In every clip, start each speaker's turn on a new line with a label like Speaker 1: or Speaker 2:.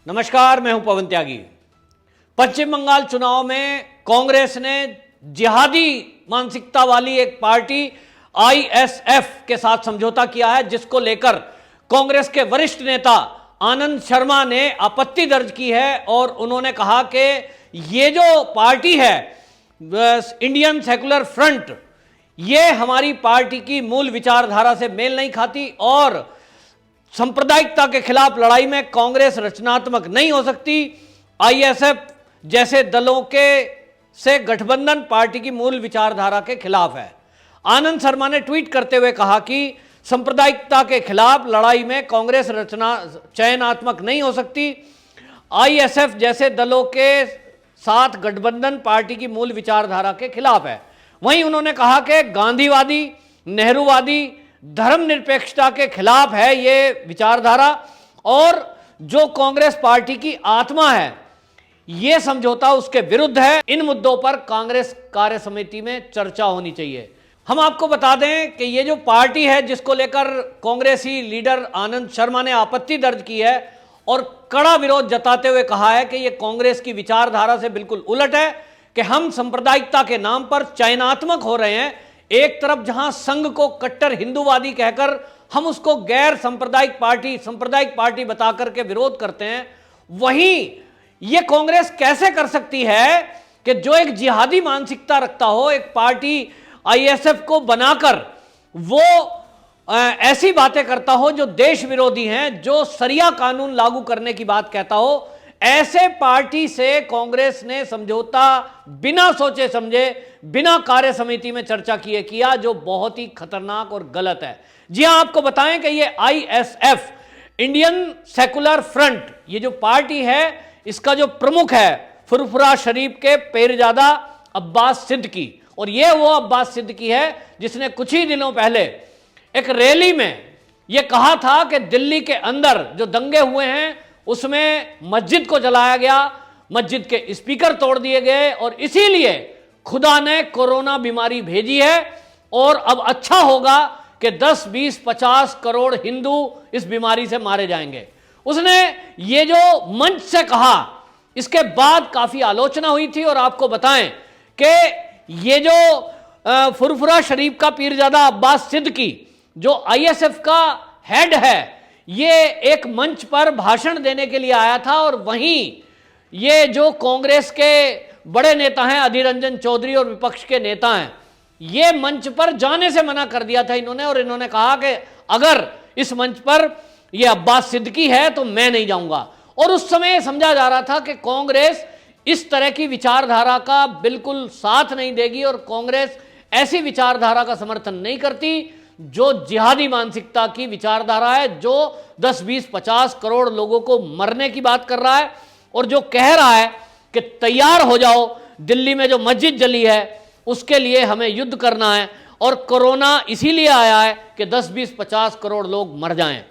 Speaker 1: नमस्कार, मैं हूं पवन त्यागी। पश्चिम बंगाल चुनाव में कांग्रेस ने जिहादी मानसिकता वाली एक पार्टी आईएसएफ के साथ समझौता किया है, जिसको लेकर कांग्रेस के वरिष्ठ नेता आनंद शर्मा ने आपत्ति दर्ज की है और उन्होंने कहा कि ये जो पार्टी है इंडियन सेकुलर फ्रंट, ये हमारी पार्टी की मूल विचारधारा से मेल नहीं खाती और सांप्रदायिकता के खिलाफ लड़ाई में कांग्रेस रचनात्मक नहीं हो सकती। आईएसएफ जैसे दलों के से गठबंधन पार्टी की मूल विचारधारा के खिलाफ है। आनंद शर्मा ने ट्वीट करते हुए कहा कि सांप्रदायिकता के खिलाफ लड़ाई में कांग्रेस चयनात्मक नहीं हो सकती। आईएसएफ जैसे दलों के साथ गठबंधन पार्टी की मूल विचारधारा के खिलाफ है। वहीं उन्होंने कहा कि गांधीवादी, नेहरूवादी, धर्मनिरपेक्षता के खिलाफ है ये विचारधारा और जो कांग्रेस पार्टी की आत्मा है, ये समझौता उसके विरुद्ध है। इन मुद्दों पर कांग्रेस कार्य समिति में चर्चा होनी चाहिए। हम आपको बता दें कि ये जो पार्टी है, जिसको लेकर कांग्रेसी लीडर आनंद शर्मा ने आपत्ति दर्ज की है और कड़ा विरोध जताते हुए कहा है कि ये कांग्रेस की विचारधारा से बिल्कुल उलट है कि हम सांप्रदायिकता के नाम पर चयनात्मक हो रहे हैं। एक तरफ जहां संघ को कट्टर हिंदूवादी कहकर हम उसको गैर सांप्रदायिक पार्टी बता करके विरोध करते हैं, वहीं ये कांग्रेस कैसे कर सकती है कि जो एक जिहादी मानसिकता रखता हो, एक पार्टी आईएसएफ को बनाकर वो ऐसी बातें करता हो जो देश विरोधी हैं, जो शरिया कानून लागू करने की बात कहता हो। ऐसे पार्टी से कांग्रेस ने समझौता बिना सोचे समझे, बिना कार्य समिति में चर्चा किए किया, जो बहुत ही खतरनाक और गलत है। जी हां, आपको बताएं कि ये आईएसएफ इंडियन सेकुलर फ्रंट, ये जो पार्टी है, इसका जो प्रमुख है फुरफुरा शरीफ के पीरजादा अब्बास सिद्दीकी, और ये वो अब्बास सिद्दीकी है जिसने कुछ ही दिनों पहले एक रैली में यह कहा था कि दिल्ली के अंदर जो दंगे हुए हैं उसमें मस्जिद को जलाया गया, मस्जिद के स्पीकर तोड़ दिए गए और इसीलिए खुदा ने कोरोना बीमारी भेजी है और अब अच्छा होगा कि 10, 20, 50 करोड़ हिंदू इस बीमारी से मारे जाएंगे। उसने ये जो मंच से कहा, इसके बाद काफी आलोचना हुई थी। और आपको बताएं कि ये जो फुरफुरा शरीफ का पीरजादा अब्बास सिद्दीकी, जो आईएसएफ का हेड है, ये एक मंच पर भाषण देने के लिए आया था और वहीं ये जो कांग्रेस के बड़े नेता हैं अधीर रंजन चौधरी और विपक्ष के नेता हैं, ये मंच पर जाने से मना कर दिया था इन्होंने। और इन्होंने कहा कि अगर इस मंच पर ये अब्बास सिद्दीकी है तो मैं नहीं जाऊंगा। और उस समय समझा जा रहा था कि कांग्रेस इस तरह की विचारधारा का बिल्कुल साथ नहीं देगी और कांग्रेस ऐसी विचारधारा का समर्थन नहीं करती जो जिहादी मानसिकता की विचारधारा है, जो 10, 20, 50 करोड़ लोगों को मरने की बात कर रहा है और जो कह रहा है कि तैयार हो जाओ, दिल्ली में जो मस्जिद जली है उसके लिए हमें युद्ध करना है और कोरोना इसीलिए आया है कि 10, 20, 50 करोड़ लोग मर जाएं।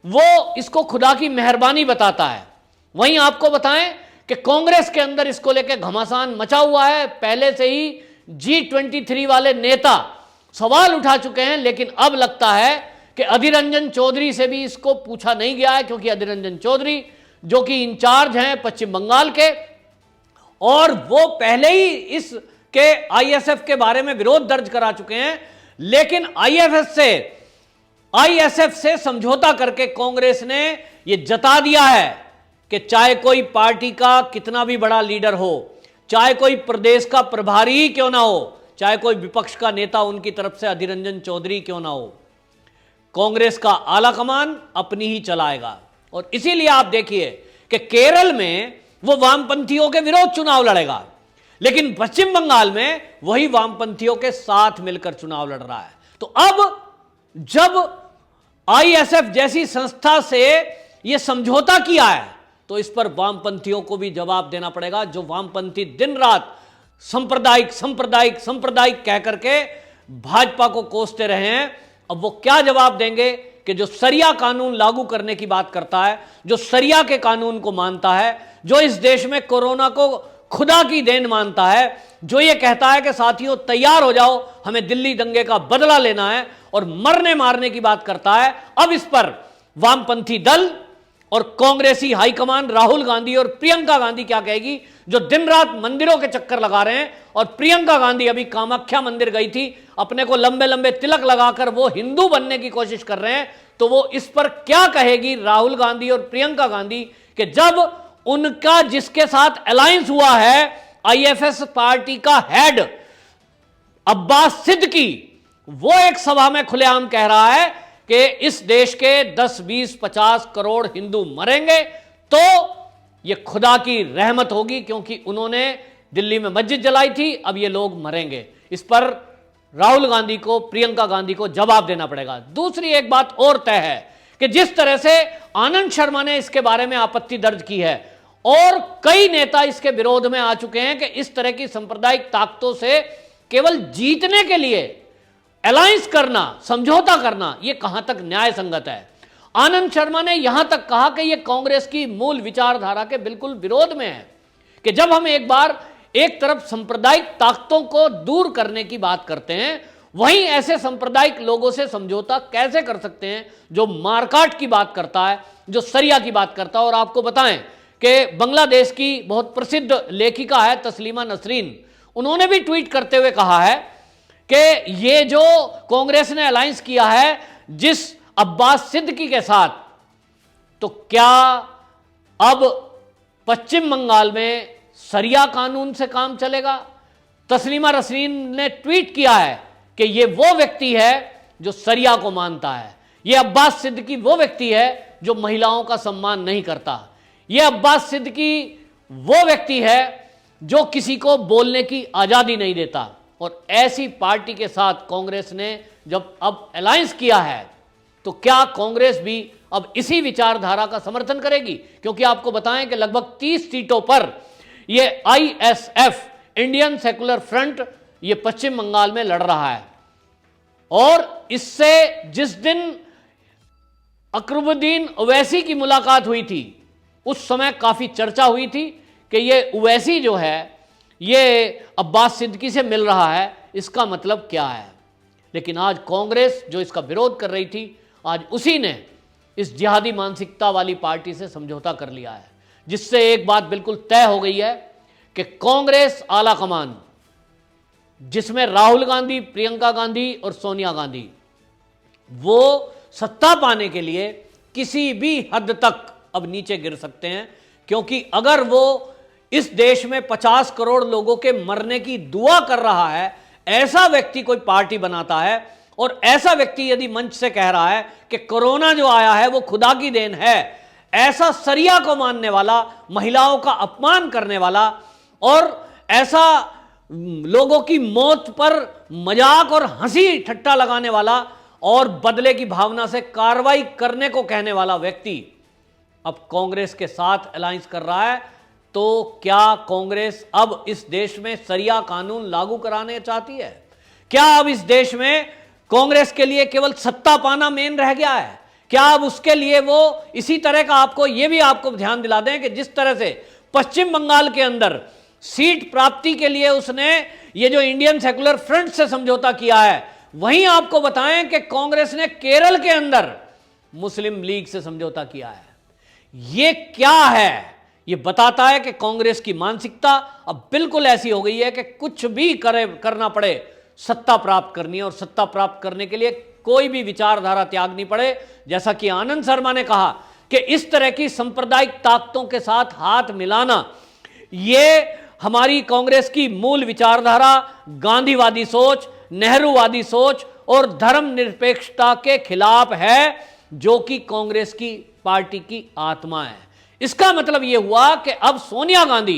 Speaker 1: वो इसको खुदा की मेहरबानी बताता है। वहीं आपको बताएं कि कांग्रेस के अंदर इसको लेकर घमासान मचा हुआ है। पहले से ही G23 वाले नेता सवाल उठा चुके हैं, लेकिन अब लगता है कि अधीर रंजन चौधरी से भी इसको पूछा नहीं गया है, क्योंकि अधीर रंजन चौधरी जो कि इंचार्ज हैं पश्चिम बंगाल के, और वो पहले ही इसके आईएसएफ के बारे में विरोध दर्ज करा चुके हैं। लेकिन आईएसएफ से समझौता करके कांग्रेस ने यह जता दिया है कि चाहे कोई पार्टी का कितना भी बड़ा लीडर हो, चाहे कोई प्रदेश का प्रभारी ही क्यों ना हो, चाहे कोई विपक्ष का नेता उनकी तरफ से अधीर रंजन चौधरी क्यों ना हो, कांग्रेस का आला कमान अपनी ही चलाएगा। और इसीलिए आप देखिए कि केरल में वो वामपंथियों के विरोध चुनाव लड़ेगा, लेकिन पश्चिम बंगाल में वही वामपंथियों के साथ मिलकर चुनाव लड़ रहा है। तो अब जब आईएसएफ जैसी संस्था से यह समझौता किया है तो इस पर वामपंथियों को भी जवाब देना पड़ेगा। जो वामपंथी दिन रात सांप्रदायिक कह करके भाजपा को कोसते रहे हैं, अब वो क्या जवाब देंगे कि जो शरिया कानून लागू करने की बात करता है, जो शरिया के कानून को मानता है, जो इस देश में कोरोना को खुदा की देन मानता है, जो ये कहता है कि साथियों तैयार हो जाओ, हमें दिल्ली दंगे का बदला लेना है, और मरने मारने की बात करता है। अब इस पर वामपंथी दल और कांग्रेसी हाईकमान राहुल गांधी और प्रियंका गांधी क्या कहेगी, जो दिन रात मंदिरों के चक्कर लगा रहे हैं। और प्रियंका गांधी अभी कामाख्या मंदिर गई थी, अपने को लंबे लंबे तिलक लगाकर वो हिंदू बनने की कोशिश कर रहे हैं। तो वो इस पर क्या कहेगी राहुल गांधी और प्रियंका गांधी कि जब उनका जिसके साथ अलायंस हुआ है आईएफएस पार्टी का हेड अब्बास सिद्दीकी, वो एक सभा में खुलेआम कह रहा है कि इस देश के 10, 20, 50 करोड़ हिंदू मरेंगे तो ये खुदा की रहमत होगी, क्योंकि उन्होंने दिल्ली में मस्जिद जलाई थी, अब ये लोग मरेंगे। इस पर राहुल गांधी को, प्रियंका गांधी को जवाब देना पड़ेगा। दूसरी एक बात और तय है कि जिस तरह से आनंद शर्मा ने इसके बारे में आपत्ति दर्ज की है और कई नेता इसके विरोध में आ चुके हैं कि इस तरह की सांप्रदायिक ताकतों से केवल जीतने के लिए अलायंस करना, समझौता करना, यह कहां तक न्याय संगत है। आनंद शर्मा ने यहां तक कहा कि यह कांग्रेस की मूल विचारधारा के बिल्कुल विरोध में है कि जब हम एक बार एक तरफ सांप्रदायिक ताकतों को दूर करने की बात करते हैं, वहीं ऐसे सांप्रदायिक लोगों से समझौता कैसे कर सकते हैं जो मारकाट की बात करता है, जो सरिया की बात करता है। और आपको बताएं कि बांग्लादेश की बहुत प्रसिद्ध लेखिका है तस्लीमा नसरीन, उन्होंने भी ट्वीट करते हुए कहा है कि ये जो कांग्रेस ने अलायंस किया है जिस अब्बास सिद्दीकी के साथ, तो क्या अब पश्चिम बंगाल में सरिया कानून से काम चलेगा? तस्लीमा नसरीन ने ट्वीट किया है कि ये वो व्यक्ति है जो सरिया को मानता है, ये अब्बास सिद्दीकी वो व्यक्ति है जो महिलाओं का सम्मान नहीं करता, ये अब्बास सिद्दीकी वो व्यक्ति है जो किसी को बोलने की आजादी नहीं देता। और ऐसी पार्टी के साथ कांग्रेस ने जब अब अलायंस किया है तो क्या कांग्रेस भी अब इसी विचारधारा का समर्थन करेगी? क्योंकि आपको बताएं कि लगभग 30 सीटों पर यह आईएसएफ, इंडियन सेकुलर फ्रंट, ये पश्चिम बंगाल में लड़ रहा है। और इससे जिस दिन अकरुद्दीन ओवैसी की मुलाकात हुई थी उस समय काफी चर्चा हुई थी कि ये ओवैसी जो है ये अब्बास सिद्दीकी से मिल रहा है, इसका मतलब क्या है। लेकिन आज कांग्रेस जो इसका विरोध कर रही थी, आज उसी ने इस जिहादी मानसिकता वाली पार्टी से समझौता कर लिया है, जिससे एक बात बिल्कुल तय हो गई है कि कांग्रेस आला कमान, जिसमें राहुल गांधी, प्रियंका गांधी और सोनिया गांधी, वो सत्ता पाने के लिए किसी भी हद तक अब नीचे गिर सकते हैं। क्योंकि अगर वो इस देश में 50 करोड़ लोगों के मरने की दुआ कर रहा है, ऐसा व्यक्ति कोई पार्टी बनाता है और ऐसा व्यक्ति यदि मंच से कह रहा है कि कोरोना जो आया है वो खुदा की देन है, ऐसा सरिया को मानने वाला, महिलाओं का अपमान करने वाला और ऐसा लोगों की मौत पर मजाक और हंसी ठट्टा लगाने वाला और बदले की भावना से कार्रवाई करने को कहने वाला व्यक्ति अब कांग्रेस के साथ अलायंस कर रहा है, तो क्या कांग्रेस अब इस देश में सरिया कानून लागू कराने चाहती है? क्या अब इस देश में कांग्रेस के लिए केवल सत्ता पाना मेन रह गया है? क्या अब उसके लिए वो इसी तरह का, आपको ये भी आपको ध्यान दिला दें कि जिस तरह से पश्चिम बंगाल के अंदर सीट प्राप्ति के लिए उसने ये जो इंडियन सेकुलर फ्रंट से समझौता किया है, वहीं आपको बताएं कि कांग्रेस ने केरल के अंदर मुस्लिम लीग से समझौता किया है। ये क्या है? ये बताता है कि कांग्रेस की मानसिकता अब बिल्कुल ऐसी हो गई है कि कुछ भी करना पड़े, सत्ता प्राप्त करनी है, और सत्ता प्राप्त करने के लिए कोई भी विचारधारा त्यागनी पड़े। जैसा कि आनंद शर्मा ने कहा कि इस तरह की सांप्रदायिक ताकतों के साथ हाथ मिलाना, ये हमारी कांग्रेस की मूल विचारधारा गांधीवादी सोच, नेहरूवादी सोच और धर्मनिरपेक्षता के खिलाफ है, जो कि कांग्रेस की पार्टी की आत्मा है। इसका मतलब यह हुआ कि अब सोनिया गांधी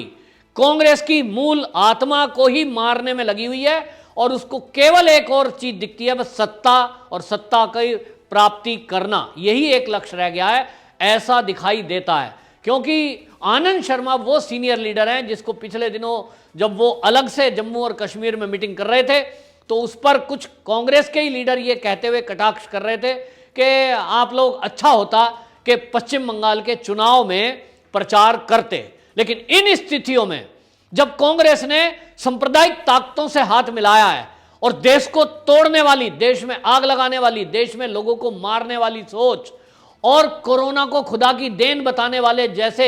Speaker 1: कांग्रेस की मूल आत्मा को ही मारने में लगी हुई है और उसको केवल एक और चीज दिखती है, बस सत्ता और सत्ता की प्राप्ति करना, यही एक लक्ष्य रह गया है, ऐसा दिखाई देता है। क्योंकि आनंद शर्मा वो सीनियर लीडर हैं जिसको पिछले दिनों जब वो अलग से जम्मू और कश्मीर में मीटिंग कर रहे थे तो उस पर कुछ कांग्रेस के ही लीडर ये कहते हुए कटाक्ष कर रहे थे कि आप लोग, अच्छा होता कि पश्चिम बंगाल के चुनाव में प्रचार करते। लेकिन इन स्थितियों में जब कांग्रेस ने सांप्रदायिक ताकतों से हाथ मिलाया है और देश को तोड़ने वाली, देश में आग लगाने वाली, देश में लोगों को मारने वाली सोच और कोरोना को खुदा की देन बताने वाले जैसे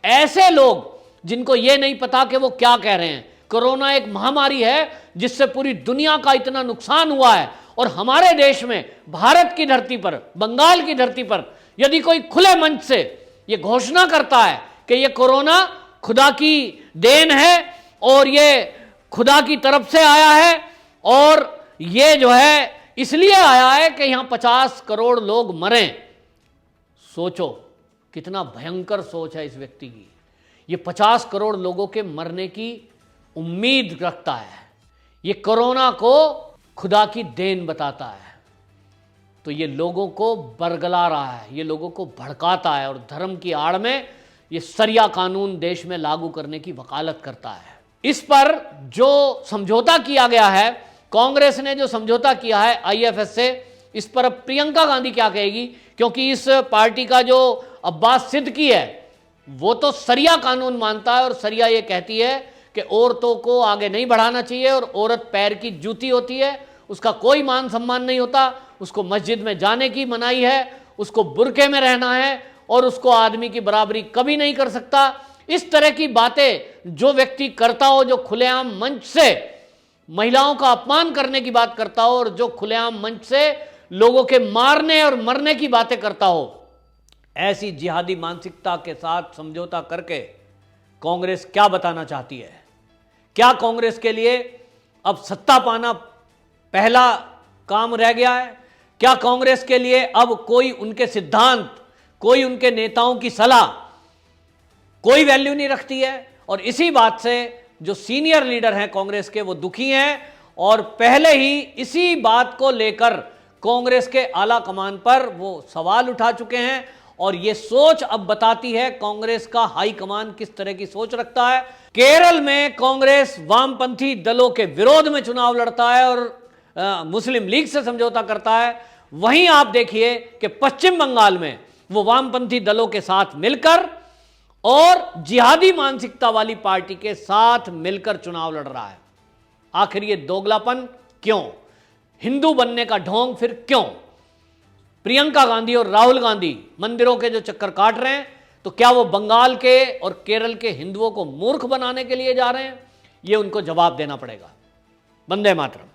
Speaker 1: ऐसे लोग जिनको यह नहीं पता कि वो क्या कह रहे हैं। कोरोना एक महामारी है जिससे पूरी दुनिया का इतना नुकसान हुआ है, और हमारे देश में, भारत की धरती पर, बंगाल की धरती पर यदि कोई खुले मंच से यह घोषणा करता है कि यह कोरोना खुदा की देन है और यह खुदा की तरफ से आया है और यह जो है इसलिए आया है कि यहां 50 करोड़ लोग मरें, सोचो कितना भयंकर सोच है इस व्यक्ति की। ये 50 करोड़ लोगों के मरने की उम्मीद रखता है, ये कोरोना को खुदा की देन बताता है। तो ये लोगों को बरगला रहा है, ये लोगों को भड़काता है और धर्म की आड़ में ये सरिया कानून देश में लागू करने की वकालत करता है। इस पर जो समझौता किया गया है, कांग्रेस ने जो समझौता किया है आईएफएफ से, इस पर अब प्रियंका गांधी क्या कहेगी, क्योंकि इस पार्टी का जो अब्बास सिद्दीकी है वो तो सरिया कानून मानता है और सरिया ये कहती है कि औरतों को आगे नहीं बढ़ाना चाहिए और औरत पैर की जूती होती है, उसका कोई मान सम्मान नहीं होता, उसको मस्जिद में जाने की मनाही है, उसको बुर्के में रहना है और उसको आदमी की बराबरी कभी नहीं कर सकता। इस तरह की बातें जो व्यक्ति करता हो, जो खुलेआम मंच से महिलाओं का अपमान करने की बात करता हो और जो खुलेआम मंच से लोगों के मारने और मरने की बातें करता हो, ऐसी जिहादी मानसिकता के साथ समझौता करके कांग्रेस क्या बताना चाहती है? क्या कांग्रेस के लिए अब सत्ता पाना पहला काम रह गया है? क्या कांग्रेस के लिए अब कोई उनके सिद्धांत, कोई उनके नेताओं की सलाह कोई वैल्यू नहीं रखती है? और इसी बात से जो सीनियर लीडर हैं कांग्रेस के वो दुखी हैं और पहले ही इसी बात को लेकर कांग्रेस के आला कमान पर वो सवाल उठा चुके हैं। और ये सोच अब बताती है कांग्रेस का हाई कमान किस तरह की सोच रखता है। केरल में कांग्रेस वामपंथी दलों के विरोध में चुनाव लड़ता है और मुस्लिम लीग से समझौता करता है। वहीं आप देखिए कि पश्चिम बंगाल में वो वामपंथी दलों के साथ मिलकर और जिहादी मानसिकता वाली पार्टी के साथ मिलकर चुनाव लड़ रहा है। आखिर ये दोगलापन क्यों? हिंदू बनने का ढोंग फिर क्यों? प्रियंका गांधी और राहुल गांधी मंदिरों के जो चक्कर काट रहे हैं, तो क्या वो बंगाल के और केरल के हिंदुओं को मूर्ख बनाने के लिए जा रहे हैं? ये उनको जवाब देना पड़ेगा। वंदे मातरम।